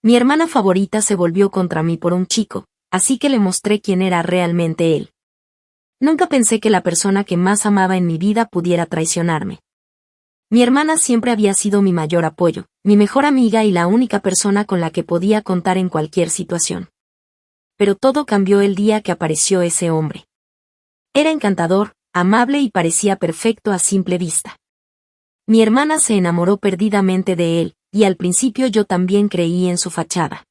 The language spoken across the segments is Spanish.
Mi hermana favorita se volvió contra mí por un chico, así que le mostré quién era realmente él. Nunca pensé que la persona que más amaba en mi vida pudiera traicionarme. Mi hermana siempre había sido mi mayor apoyo, mi mejor amiga y la única persona con la que podía contar en cualquier situación. Pero todo cambió el día que apareció ese hombre. Era encantador, amable y parecía perfecto a simple vista. Mi hermana se enamoró perdidamente de él, y al principio yo también creí en su fachada.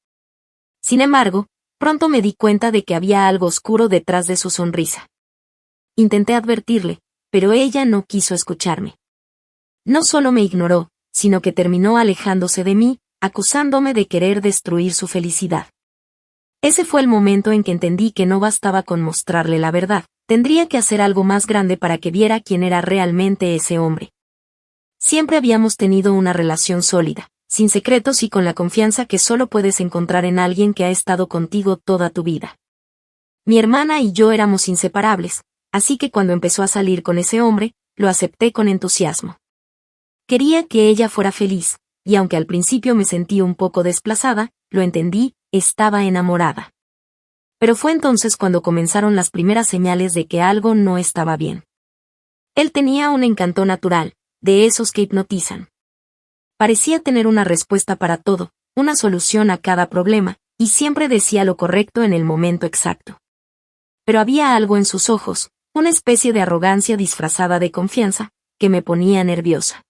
Sin embargo, pronto me di cuenta de que había algo oscuro detrás de su sonrisa. Intenté advertirle, pero ella no quiso escucharme. No solo me ignoró, sino que terminó alejándose de mí, acusándome de querer destruir su felicidad. Ese fue el momento en que entendí que no bastaba con mostrarle la verdad, tendría que hacer algo más grande para que viera quién era realmente ese hombre. Siempre habíamos tenido una relación sólida, sin secretos y con la confianza que solo puedes encontrar en alguien que ha estado contigo toda tu vida. Mi hermana y yo éramos inseparables, así que cuando empezó a salir con ese hombre, lo acepté con entusiasmo. Quería que ella fuera feliz, y aunque al principio me sentí un poco desplazada, lo entendí, estaba enamorada. Pero fue entonces cuando comenzaron las primeras señales de que algo no estaba bien. Él tenía un encanto natural, de esos que hipnotizan. Parecía tener una respuesta para todo, una solución a cada problema, y siempre decía lo correcto en el momento exacto. Pero había algo en sus ojos, una especie de arrogancia disfrazada de confianza, que me ponía nerviosa.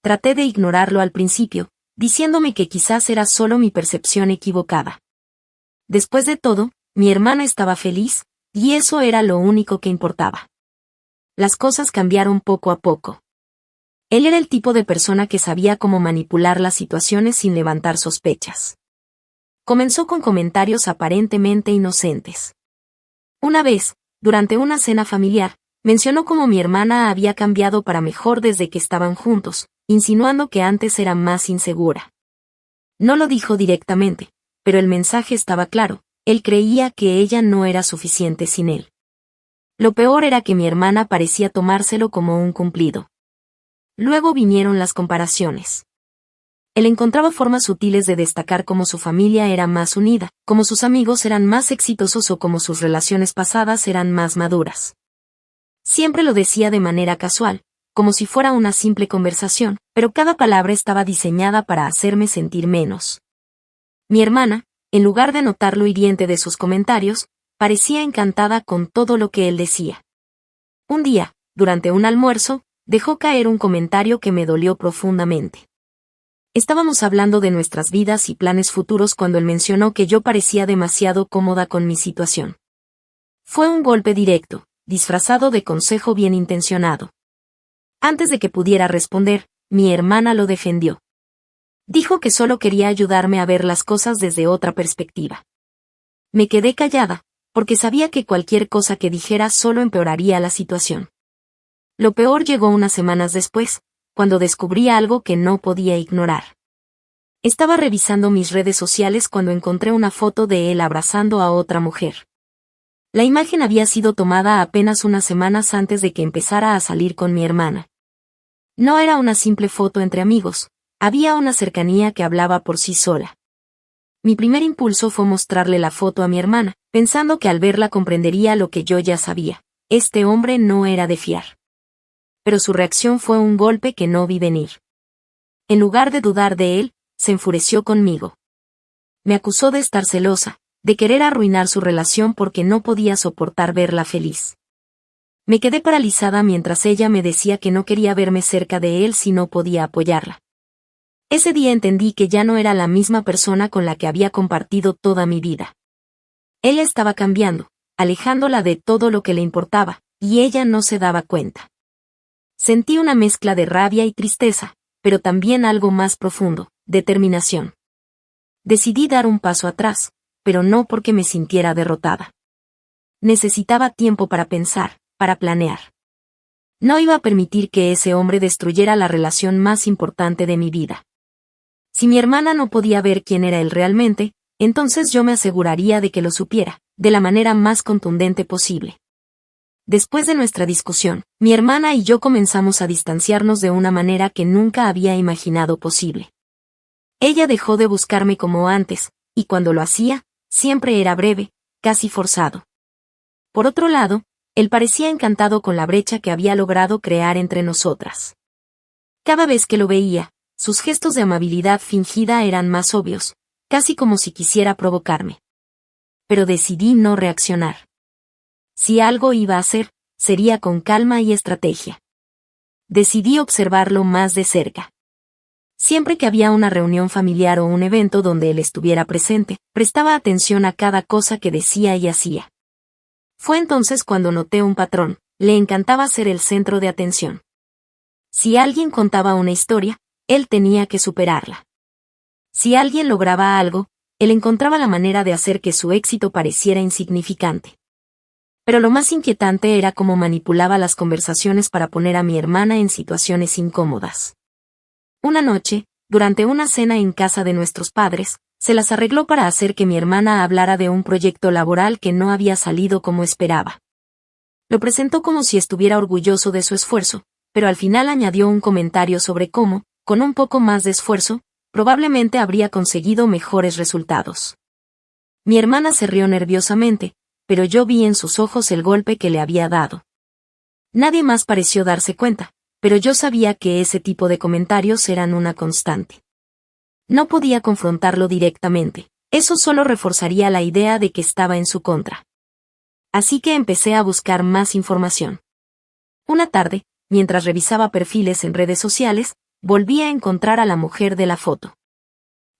Traté de ignorarlo al principio, diciéndome que quizás era solo mi percepción equivocada. Después de todo, mi hermana estaba feliz, y eso era lo único que importaba. Las cosas cambiaron poco a poco. Él era el tipo de persona que sabía cómo manipular las situaciones sin levantar sospechas. Comenzó con comentarios aparentemente inocentes. Una vez, durante una cena familiar, mencionó cómo mi hermana había cambiado para mejor desde que estaban juntos, insinuando que antes era más insegura. No lo dijo directamente, pero el mensaje estaba claro, él creía que ella no era suficiente sin él. Lo peor era que mi hermana parecía tomárselo como un cumplido. Luego vinieron las comparaciones. Él encontraba formas sutiles de destacar cómo su familia era más unida, cómo sus amigos eran más exitosos o cómo sus relaciones pasadas eran más maduras. Siempre lo decía de manera casual, como si fuera una simple conversación, pero cada palabra estaba diseñada para hacerme sentir menos. Mi hermana, en lugar de notar lo hiriente de sus comentarios, parecía encantada con todo lo que él decía. Un día, durante un almuerzo, dejó caer un comentario que me dolió profundamente. Estábamos hablando de nuestras vidas y planes futuros cuando él mencionó que yo parecía demasiado cómoda con mi situación. Fue un golpe directo, disfrazado de consejo bien intencionado. Antes de que pudiera responder, mi hermana lo defendió. Dijo que solo quería ayudarme a ver las cosas desde otra perspectiva. Me quedé callada, porque sabía que cualquier cosa que dijera solo empeoraría la situación. Lo peor llegó unas semanas después, cuando descubrí algo que no podía ignorar. Estaba revisando mis redes sociales cuando encontré una foto de él abrazando a otra mujer. La imagen había sido tomada apenas unas semanas antes de que empezara a salir con mi hermana. No era una simple foto entre amigos, había una cercanía que hablaba por sí sola. Mi primer impulso fue mostrarle la foto a mi hermana, pensando que al verla comprendería lo que yo ya sabía. Este hombre no era de fiar. Pero su reacción fue un golpe que no vi venir. En lugar de dudar de él, se enfureció conmigo. Me acusó de estar celosa, de querer arruinar su relación porque no podía soportar verla feliz. Me quedé paralizada mientras ella me decía que no quería verme cerca de él si no podía apoyarla. Ese día entendí que ya no era la misma persona con la que había compartido toda mi vida. Ella estaba cambiando, alejándola de todo lo que le importaba, y ella no se daba cuenta. Sentí una mezcla de rabia y tristeza, pero también algo más profundo, determinación. Decidí dar un paso atrás, pero no porque me sintiera derrotada. Necesitaba tiempo para pensar, para planear. No iba a permitir que ese hombre destruyera la relación más importante de mi vida. Si mi hermana no podía ver quién era él realmente, entonces yo me aseguraría de que lo supiera, de la manera más contundente posible. Después de nuestra discusión, mi hermana y yo comenzamos a distanciarnos de una manera que nunca había imaginado posible. Ella dejó de buscarme como antes, y cuando lo hacía, siempre era breve, casi forzado. Por otro lado, él parecía encantado con la brecha que había logrado crear entre nosotras. Cada vez que lo veía, sus gestos de amabilidad fingida eran más obvios, casi como si quisiera provocarme. Pero decidí no reaccionar. Si algo iba a hacer, sería con calma y estrategia. Decidí observarlo más de cerca. Siempre que había una reunión familiar o un evento donde él estuviera presente, prestaba atención a cada cosa que decía y hacía. Fue entonces cuando noté un patrón: le encantaba ser el centro de atención. Si alguien contaba una historia, él tenía que superarla. Si alguien lograba algo, él encontraba la manera de hacer que su éxito pareciera insignificante. Pero lo más inquietante era cómo manipulaba las conversaciones para poner a mi hermana en situaciones incómodas. Una noche, durante una cena en casa de nuestros padres, se las arregló para hacer que mi hermana hablara de un proyecto laboral que no había salido como esperaba. Lo presentó como si estuviera orgulloso de su esfuerzo, pero al final añadió un comentario sobre cómo, con un poco más de esfuerzo, probablemente habría conseguido mejores resultados. Mi hermana se rió nerviosamente, pero yo vi en sus ojos el golpe que le había dado. Nadie más pareció darse cuenta, pero yo sabía que ese tipo de comentarios eran una constante. No podía confrontarlo directamente, eso solo reforzaría la idea de que estaba en su contra. Así que empecé a buscar más información. Una tarde, mientras revisaba perfiles en redes sociales, volví a encontrar a la mujer de la foto.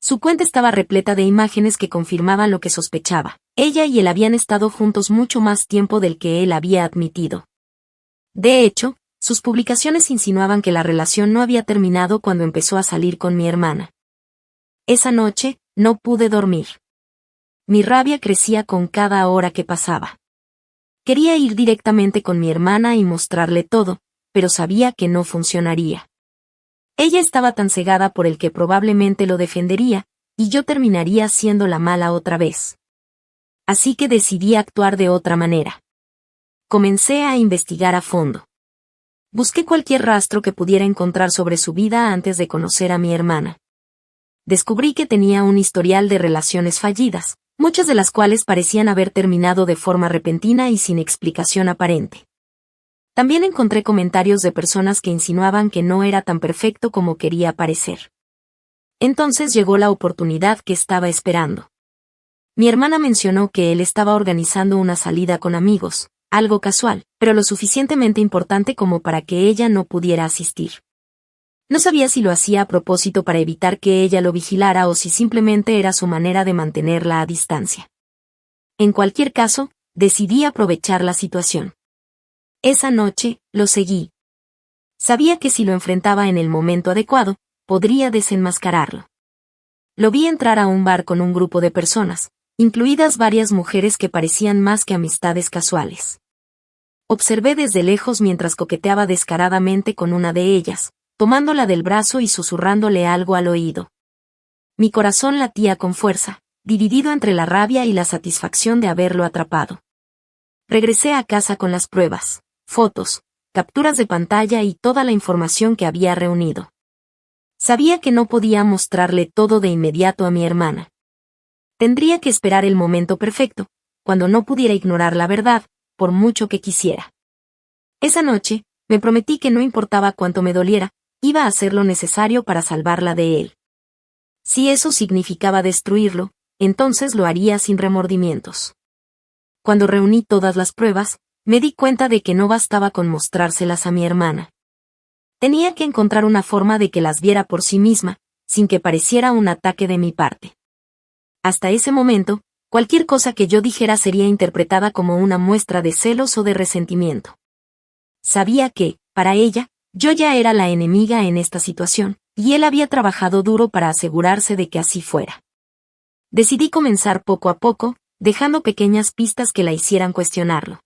Su cuenta estaba repleta de imágenes que confirmaban lo que sospechaba. Ella y él habían estado juntos mucho más tiempo del que él había admitido. De hecho, sus publicaciones insinuaban que la relación no había terminado cuando empezó a salir con mi hermana. Esa noche, no pude dormir. Mi rabia crecía con cada hora que pasaba. Quería ir directamente con mi hermana y mostrarle todo, pero sabía que no funcionaría. Ella estaba tan cegada por el que probablemente lo defendería, y yo terminaría siendo la mala otra vez. Así que decidí actuar de otra manera. Comencé a investigar a fondo. Busqué cualquier rastro que pudiera encontrar sobre su vida antes de conocer a mi hermana. Descubrí que tenía un historial de relaciones fallidas, muchas de las cuales parecían haber terminado de forma repentina y sin explicación aparente. También encontré comentarios de personas que insinuaban que no era tan perfecto como quería parecer. Entonces llegó la oportunidad que estaba esperando. Mi hermana mencionó que él estaba organizando una salida con amigos, algo casual, pero lo suficientemente importante como para que ella no pudiera asistir. No sabía si lo hacía a propósito para evitar que ella lo vigilara o si simplemente era su manera de mantenerla a distancia. En cualquier caso, decidí aprovechar la situación. Esa noche, lo seguí. Sabía que si lo enfrentaba en el momento adecuado, podría desenmascararlo. Lo vi entrar a un bar con un grupo de personas, incluidas varias mujeres que parecían más que amistades casuales. Observé desde lejos mientras coqueteaba descaradamente con una de ellas, tomándola del brazo y susurrándole algo al oído. Mi corazón latía con fuerza, dividido entre la rabia y la satisfacción de haberlo atrapado. Regresé a casa con las pruebas, fotos, capturas de pantalla y toda la información que había reunido. Sabía que no podía mostrarle todo de inmediato a mi hermana. Tendría que esperar el momento perfecto, cuando no pudiera ignorar la verdad, por mucho que quisiera. Esa noche, me prometí que no importaba cuánto me doliera, iba a hacer lo necesario para salvarla de él. Si eso significaba destruirlo, entonces lo haría sin remordimientos. Cuando reuní todas las pruebas, me di cuenta de que no bastaba con mostrárselas a mi hermana. Tenía que encontrar una forma de que las viera por sí misma, sin que pareciera un ataque de mi parte. Hasta ese momento, cualquier cosa que yo dijera sería interpretada como una muestra de celos o de resentimiento. Sabía que, para ella, yo ya era la enemiga en esta situación, y él había trabajado duro para asegurarse de que así fuera. Decidí comenzar poco a poco, dejando pequeñas pistas que la hicieran cuestionarlo.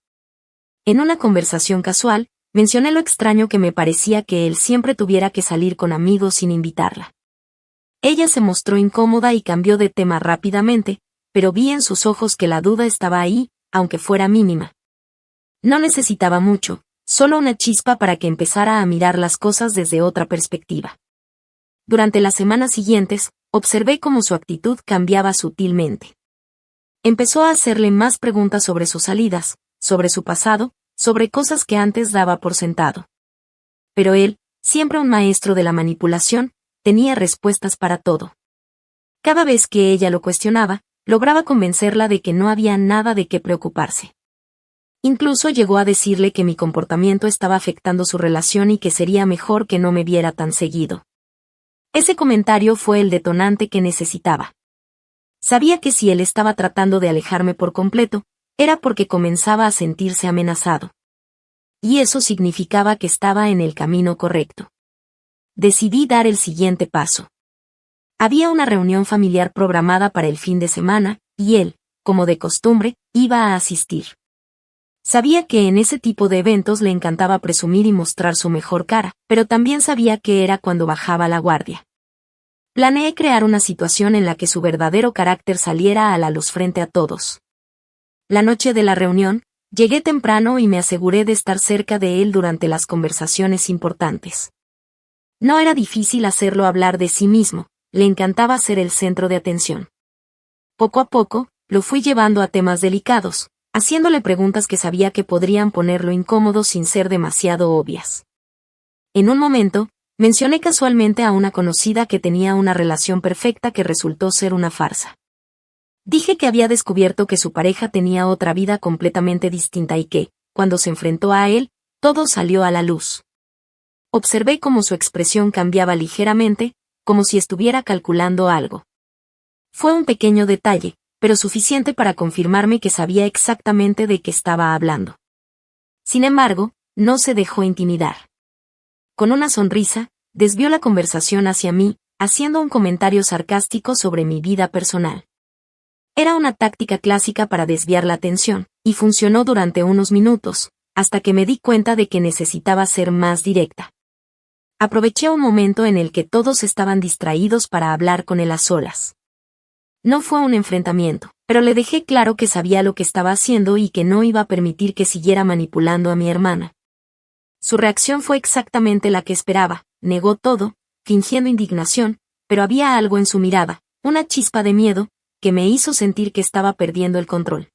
En una conversación casual, mencioné lo extraño que me parecía que él siempre tuviera que salir con amigos sin invitarla. Ella se mostró incómoda y cambió de tema rápidamente, pero vi en sus ojos que la duda estaba ahí, aunque fuera mínima. No necesitaba mucho, solo una chispa para que empezara a mirar las cosas desde otra perspectiva. Durante las semanas siguientes, observé cómo su actitud cambiaba sutilmente. Empezó a hacerle más preguntas sobre sus salidas, sobre su pasado, sobre cosas que antes daba por sentado. Pero él, siempre un maestro de la manipulación, tenía respuestas para todo. Cada vez que ella lo cuestionaba, lograba convencerla de que no había nada de qué preocuparse. Incluso llegó a decirle que mi comportamiento estaba afectando su relación y que sería mejor que no me viera tan seguido. Ese comentario fue el detonante que necesitaba. Sabía que si él estaba tratando de alejarme por completo, era porque comenzaba a sentirse amenazado. Y eso significaba que estaba en el camino correcto. Decidí dar el siguiente paso. Había una reunión familiar programada para el fin de semana, y él, como de costumbre, iba a asistir. Sabía que en ese tipo de eventos le encantaba presumir y mostrar su mejor cara, pero también sabía que era cuando bajaba la guardia. Planeé crear una situación en la que su verdadero carácter saliera a la luz frente a todos. La noche de la reunión, llegué temprano y me aseguré de estar cerca de él durante las conversaciones importantes. No era difícil hacerlo hablar de sí mismo, le encantaba ser el centro de atención. Poco a poco, lo fui llevando a temas delicados, haciéndole preguntas que sabía que podrían ponerlo incómodo sin ser demasiado obvias. En un momento, mencioné casualmente a una conocida que tenía una relación perfecta que resultó ser una farsa. Dije que había descubierto que su pareja tenía otra vida completamente distinta y que, cuando se enfrentó a él, todo salió a la luz. Observé cómo su expresión cambiaba ligeramente, como si estuviera calculando algo. Fue un pequeño detalle, pero suficiente para confirmarme que sabía exactamente de qué estaba hablando. Sin embargo, no se dejó intimidar. Con una sonrisa, desvió la conversación hacia mí, haciendo un comentario sarcástico sobre mi vida personal. Era una táctica clásica para desviar la atención, y funcionó durante unos minutos, hasta que me di cuenta de que necesitaba ser más directa. Aproveché un momento en el que todos estaban distraídos para hablar con él a solas. No fue un enfrentamiento, pero le dejé claro que sabía lo que estaba haciendo y que no iba a permitir que siguiera manipulando a mi hermana. Su reacción fue exactamente la que esperaba, negó todo, fingiendo indignación, pero había algo en su mirada, una chispa de miedo, que me hizo sentir que estaba perdiendo el control.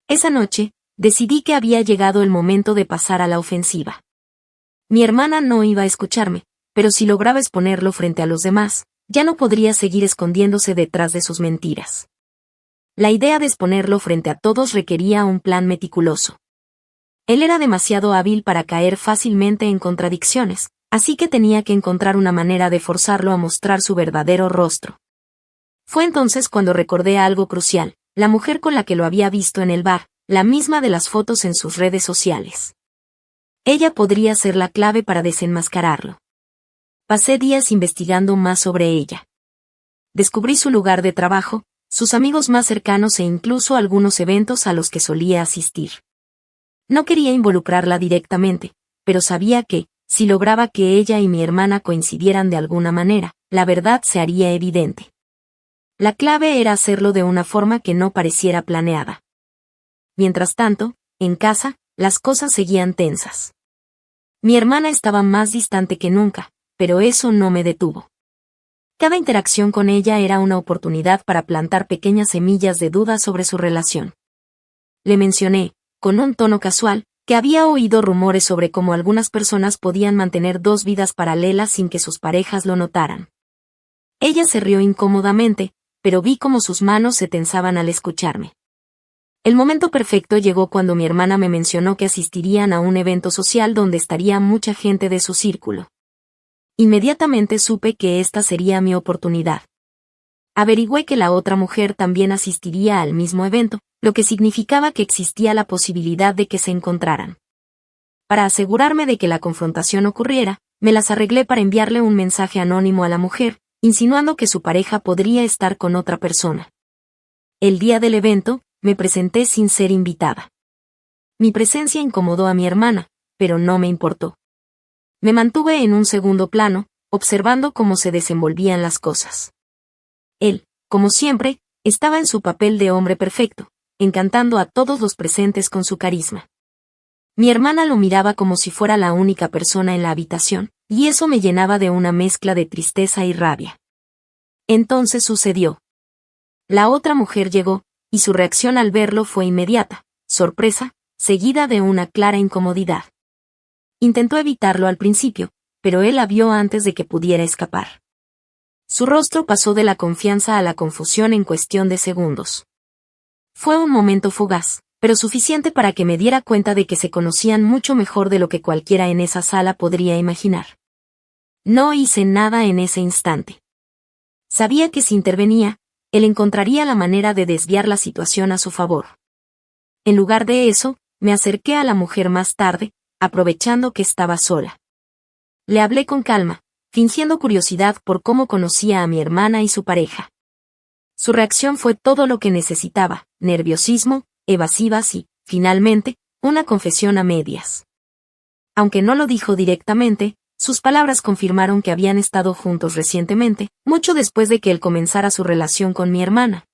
Esa noche, decidí que había llegado el momento de pasar a la ofensiva. Mi hermana no iba a escucharme, pero si lograba exponerlo frente a los demás, ya no podría seguir escondiéndose detrás de sus mentiras. La idea de exponerlo frente a todos requería un plan meticuloso. Él era demasiado hábil para caer fácilmente en contradicciones, así que tenía que encontrar una manera de forzarlo a mostrar su verdadero rostro. Fue entonces cuando recordé algo crucial, la mujer con la que lo había visto en el bar, la misma de las fotos en sus redes sociales. Ella podría ser la clave para desenmascararlo. Pasé días investigando más sobre ella. Descubrí su lugar de trabajo, sus amigos más cercanos e incluso algunos eventos a los que solía asistir. No quería involucrarla directamente, pero sabía que, si lograba que ella y mi hermana coincidieran de alguna manera, la verdad se haría evidente. La clave era hacerlo de una forma que no pareciera planeada. Mientras tanto, en casa, las cosas seguían tensas. Mi hermana estaba más distante que nunca, pero eso no me detuvo. Cada interacción con ella era una oportunidad para plantar pequeñas semillas de duda sobre su relación. Le mencioné, con un tono casual, que había oído rumores sobre cómo algunas personas podían mantener dos vidas paralelas sin que sus parejas lo notaran. Ella se rió incómodamente, pero vi cómo sus manos se tensaban al escucharme. El momento perfecto llegó cuando mi hermana me mencionó que asistirían a un evento social donde estaría mucha gente de su círculo. Inmediatamente supe que esta sería mi oportunidad. Averigüé que la otra mujer también asistiría al mismo evento, lo que significaba que existía la posibilidad de que se encontraran. Para asegurarme de que la confrontación ocurriera, me las arreglé para enviarle un mensaje anónimo a la mujer, insinuando que su pareja podría estar con otra persona. El día del evento, me presenté sin ser invitada. Mi presencia incomodó a mi hermana, pero no me importó. Me mantuve en un segundo plano, observando cómo se desenvolvían las cosas. Él, como siempre, estaba en su papel de hombre perfecto, encantando a todos los presentes con su carisma. Mi hermana lo miraba como si fuera la única persona en la habitación, y eso me llenaba de una mezcla de tristeza y rabia. Entonces sucedió. La otra mujer llegó, y su reacción al verlo fue inmediata, sorpresa, seguida de una clara incomodidad. Intentó evitarlo al principio, pero él la vio antes de que pudiera escapar. Su rostro pasó de la confianza a la confusión en cuestión de segundos. Fue un momento fugaz, pero suficiente para que me diera cuenta de que se conocían mucho mejor de lo que cualquiera en esa sala podría imaginar. No hice nada en ese instante. Sabía que si intervenía, él encontraría la manera de desviar la situación a su favor. En lugar de eso, me acerqué a la mujer más tarde, aprovechando que estaba sola. Le hablé con calma, fingiendo curiosidad por cómo conocía a mi hermana y su pareja. Su reacción fue todo lo que necesitaba, nerviosismo, evasivas y, finalmente, una confesión a medias. Aunque no lo dijo directamente, sus palabras confirmaron que habían estado juntos recientemente, mucho después de que él comenzara su relación con mi hermana.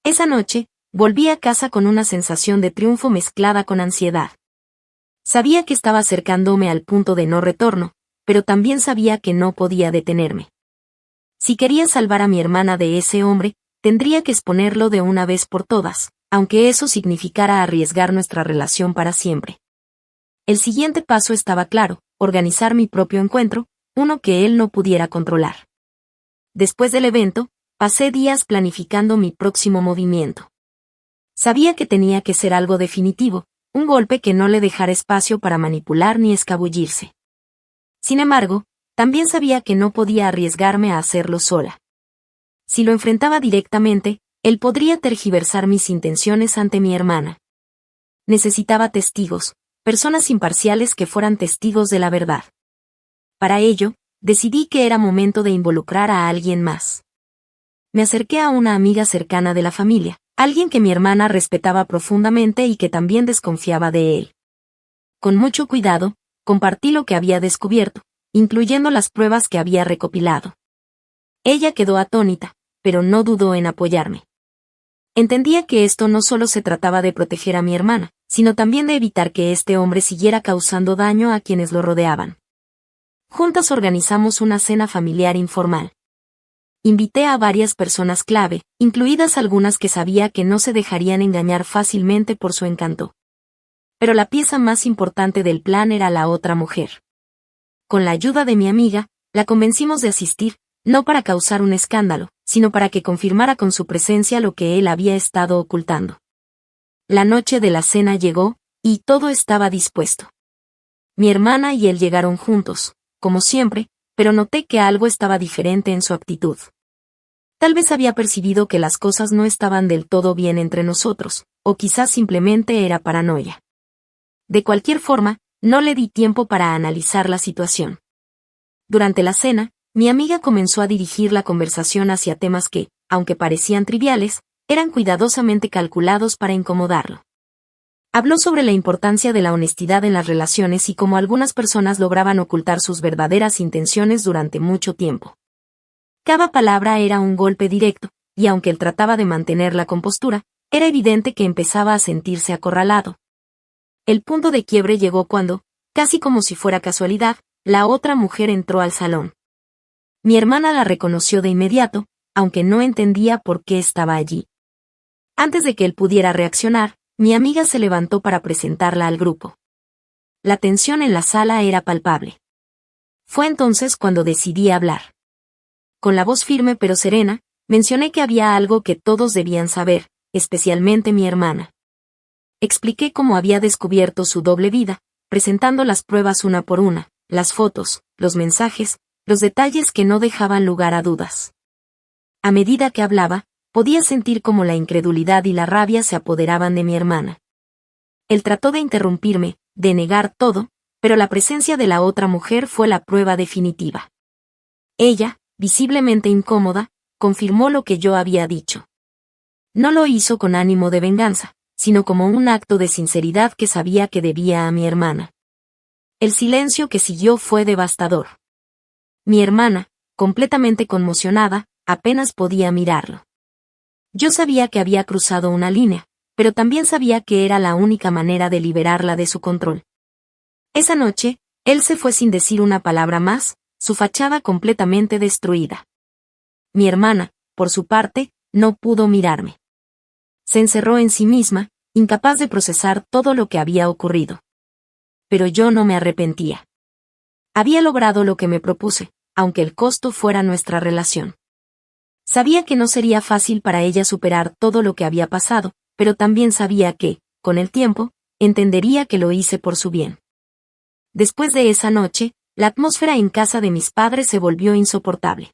Esa noche, volví a casa con una sensación de triunfo mezclada con ansiedad. Sabía que estaba acercándome al punto de no retorno, pero también sabía que no podía detenerme. Si quería salvar a mi hermana de ese hombre, tendría que exponerlo de una vez por todas, aunque eso significara arriesgar nuestra relación para siempre. El siguiente paso estaba claro: organizar mi propio encuentro, uno que él no pudiera controlar. Después del evento, pasé días planificando mi próximo movimiento. Sabía que tenía que ser algo definitivo, un golpe que no le dejara espacio para manipular ni escabullirse. Sin embargo, también sabía que no podía arriesgarme a hacerlo sola. Si lo enfrentaba directamente, él podría tergiversar mis intenciones ante mi hermana. Necesitaba testigos, personas imparciales que fueran testigos de la verdad. Para ello, decidí que era momento de involucrar a alguien más. Me acerqué a una amiga cercana de la familia, alguien que mi hermana respetaba profundamente y que también desconfiaba de él. Con mucho cuidado, compartí lo que había descubierto, incluyendo las pruebas que había recopilado. Ella quedó atónita, pero no dudó en apoyarme. Entendía que esto no solo se trataba de proteger a mi hermana, sino también de evitar que este hombre siguiera causando daño a quienes lo rodeaban. Juntas organizamos una cena familiar informal. Invité a varias personas clave, incluidas algunas que sabía que no se dejarían engañar fácilmente por su encanto. Pero la pieza más importante del plan era la otra mujer. Con la ayuda de mi amiga, la convencimos de asistir, no para causar un escándalo, sino para que confirmara con su presencia lo que él había estado ocultando. La noche de la cena llegó, y todo estaba dispuesto. Mi hermana y él llegaron juntos, como siempre, pero noté que algo estaba diferente en su actitud. Tal vez había percibido que las cosas no estaban del todo bien entre nosotros, o quizás simplemente era paranoia. De cualquier forma, no le di tiempo para analizar la situación. Durante la cena, mi amiga comenzó a dirigir la conversación hacia temas que, aunque parecían triviales, eran cuidadosamente calculados para incomodarlo. Habló sobre la importancia de la honestidad en las relaciones y cómo algunas personas lograban ocultar sus verdaderas intenciones durante mucho tiempo. Cada palabra era un golpe directo, y aunque él trataba de mantener la compostura, era evidente que empezaba a sentirse acorralado. El punto de quiebre llegó cuando, casi como si fuera casualidad, la otra mujer entró al salón. Mi hermana la reconoció de inmediato, aunque no entendía por qué estaba allí. Antes de que él pudiera reaccionar, mi amiga se levantó para presentarla al grupo. La tensión en la sala era palpable. Fue entonces cuando decidí hablar. Con la voz firme pero serena, mencioné que había algo que todos debían saber, especialmente mi hermana. Expliqué cómo había descubierto su doble vida, presentando las pruebas una por una, las fotos, los mensajes, los detalles que no dejaban lugar a dudas. A medida que hablaba, podía sentir cómo la incredulidad y la rabia se apoderaban de mi hermana. Él trató de interrumpirme, de negar todo, pero la presencia de la otra mujer fue la prueba definitiva. Ella, visiblemente incómoda, confirmó lo que yo había dicho. No lo hizo con ánimo de venganza, sino como un acto de sinceridad que sabía que debía a mi hermana. El silencio que siguió fue devastador. Mi hermana, completamente conmocionada, apenas podía mirarlo. Yo sabía que había cruzado una línea, pero también sabía que era la única manera de liberarla de su control. Esa noche, él se fue sin decir una palabra más, su fachada completamente destruida. Mi hermana, por su parte, no pudo mirarme. Se encerró en sí misma, incapaz de procesar todo lo que había ocurrido. Pero yo no me arrepentía. Había logrado lo que me propuse, aunque el costo fuera nuestra relación. Sabía que no sería fácil para ella superar todo lo que había pasado, pero también sabía que, con el tiempo, entendería que lo hice por su bien. Después de esa noche, la atmósfera en casa de mis padres se volvió insoportable.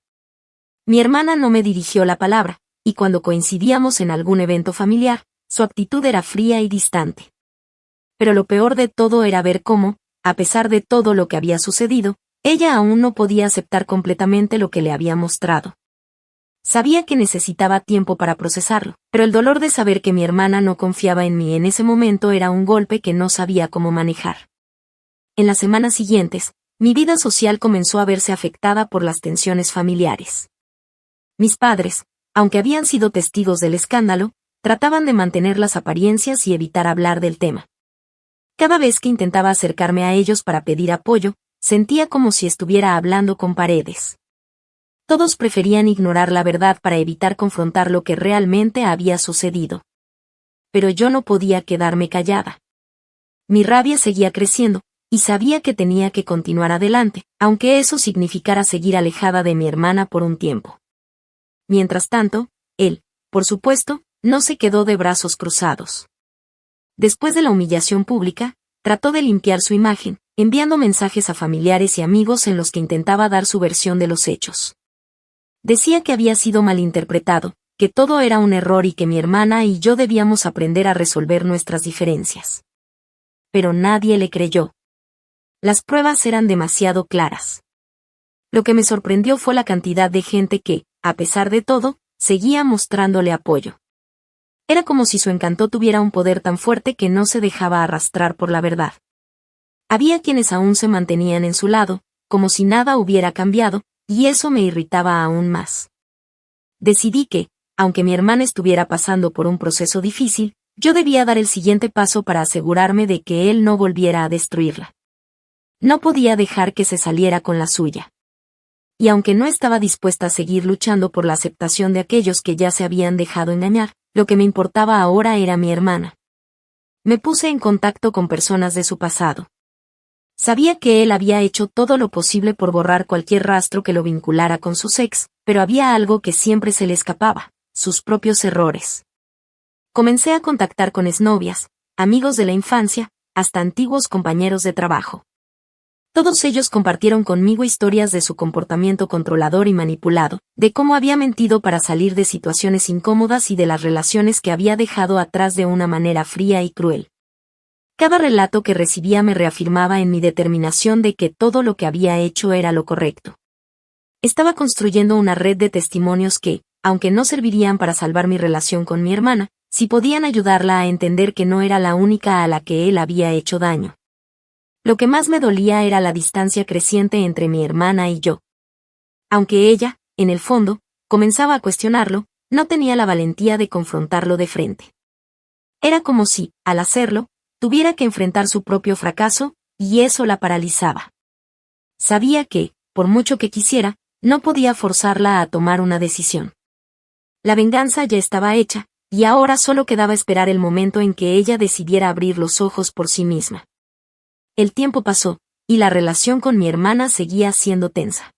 Mi hermana no me dirigió la palabra, y cuando coincidíamos en algún evento familiar, su actitud era fría y distante. Pero lo peor de todo era ver cómo, a pesar de todo lo que había sucedido, ella aún no podía aceptar completamente lo que le había mostrado. Sabía que necesitaba tiempo para procesarlo, pero el dolor de saber que mi hermana no confiaba en mí en ese momento era un golpe que no sabía cómo manejar. En las semanas siguientes, mi vida social comenzó a verse afectada por las tensiones familiares. Mis padres, aunque habían sido testigos del escándalo, trataban de mantener las apariencias y evitar hablar del tema. Cada vez que intentaba acercarme a ellos para pedir apoyo, sentía como si estuviera hablando con paredes. Todos preferían ignorar la verdad para evitar confrontar lo que realmente había sucedido. Pero yo no podía quedarme callada. Mi rabia seguía creciendo, y sabía que tenía que continuar adelante, aunque eso significara seguir alejada de mi hermana por un tiempo. Mientras tanto, él, por supuesto, no se quedó de brazos cruzados. Después de la humillación pública, trató de limpiar su imagen, enviando mensajes a familiares y amigos en los que intentaba dar su versión de los hechos. Decía que había sido malinterpretado, que todo era un error y que mi hermana y yo debíamos aprender a resolver nuestras diferencias. Pero nadie le creyó. Las pruebas eran demasiado claras. Lo que me sorprendió fue la cantidad de gente que, a pesar de todo, seguía mostrándole apoyo. Era como si su encanto tuviera un poder tan fuerte que no se dejaba arrastrar por la verdad. Había quienes aún se mantenían en su lado, como si nada hubiera cambiado, y eso me irritaba aún más. Decidí que, aunque mi hermana estuviera pasando por un proceso difícil, yo debía dar el siguiente paso para asegurarme de que él no volviera a destruirla. No podía dejar que se saliera con la suya. Y aunque no estaba dispuesta a seguir luchando por la aceptación de aquellos que ya se habían dejado engañar, lo que me importaba ahora era mi hermana. Me puse en contacto con personas de su pasado. Sabía que él había hecho todo lo posible por borrar cualquier rastro que lo vinculara con su ex, pero había algo que siempre se le escapaba, sus propios errores. Comencé a contactar con exnovias, amigos de la infancia, hasta antiguos compañeros de trabajo. Todos ellos compartieron conmigo historias de su comportamiento controlador y manipulado, de cómo había mentido para salir de situaciones incómodas y de las relaciones que había dejado atrás de una manera fría y cruel. Cada relato que recibía me reafirmaba en mi determinación de que todo lo que había hecho era lo correcto. Estaba construyendo una red de testimonios que, aunque no servirían para salvar mi relación con mi hermana, sí podían ayudarla a entender que no era la única a la que él había hecho daño. Lo que más me dolía era la distancia creciente entre mi hermana y yo. Aunque ella, en el fondo, comenzaba a cuestionarlo, no tenía la valentía de confrontarlo de frente. Era como si, al hacerlo, tuviera que enfrentar su propio fracaso, y eso la paralizaba. Sabía que, por mucho que quisiera, no podía forzarla a tomar una decisión. La venganza ya estaba hecha, y ahora solo quedaba esperar el momento en que ella decidiera abrir los ojos por sí misma. El tiempo pasó, y la relación con mi hermana seguía siendo tensa.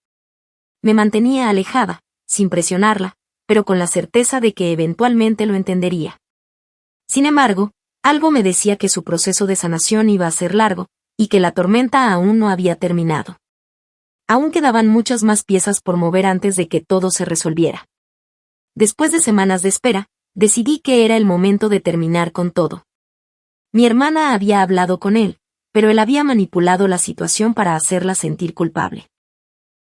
Me mantenía alejada, sin presionarla, pero con la certeza de que eventualmente lo entendería. Sin embargo, algo me decía que su proceso de sanación iba a ser largo, y que la tormenta aún no había terminado. Aún quedaban muchas más piezas por mover antes de que todo se resolviera. Después de semanas de espera, decidí que era el momento de terminar con todo. Mi hermana había hablado con él, pero él había manipulado la situación para hacerla sentir culpable.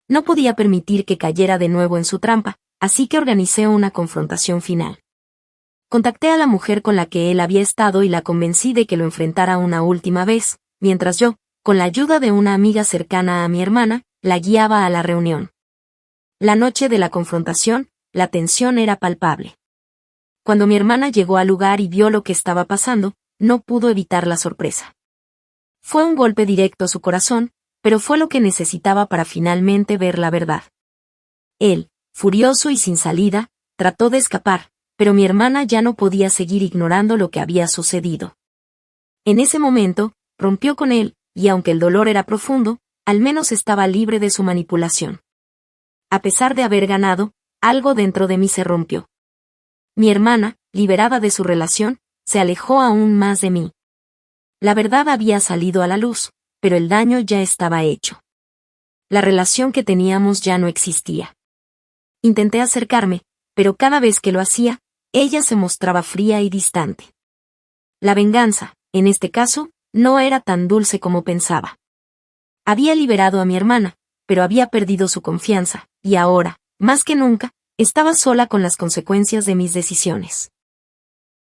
No podía permitir que cayera de nuevo en su trampa, así que organicé una confrontación final. Contacté a la mujer con la que él había estado y la convencí de que lo enfrentara una última vez, mientras yo, con la ayuda de una amiga cercana a mi hermana, la guiaba a la reunión. La noche de la confrontación, la tensión era palpable. Cuando mi hermana llegó al lugar y vio lo que estaba pasando, no pudo evitar la sorpresa. Fue un golpe directo a su corazón, pero fue lo que necesitaba para finalmente ver la verdad. Él, Furioso y sin salida, trató de escapar, pero mi hermana ya no podía seguir ignorando lo que había sucedido. En ese momento, rompió con él, y aunque el dolor era profundo, al menos estaba libre de su manipulación. A pesar de haber ganado, algo dentro de mí se rompió. Mi hermana, liberada de su relación, se alejó aún más de mí. La verdad había salido a la luz, pero el daño ya estaba hecho. La relación que teníamos ya no existía. Intenté acercarme, pero cada vez que lo hacía, ella se mostraba fría y distante. La venganza, en este caso, no era tan dulce como pensaba. Había liberado a mi hermana, pero había perdido su confianza, y ahora, más que nunca, estaba sola con las consecuencias de mis decisiones.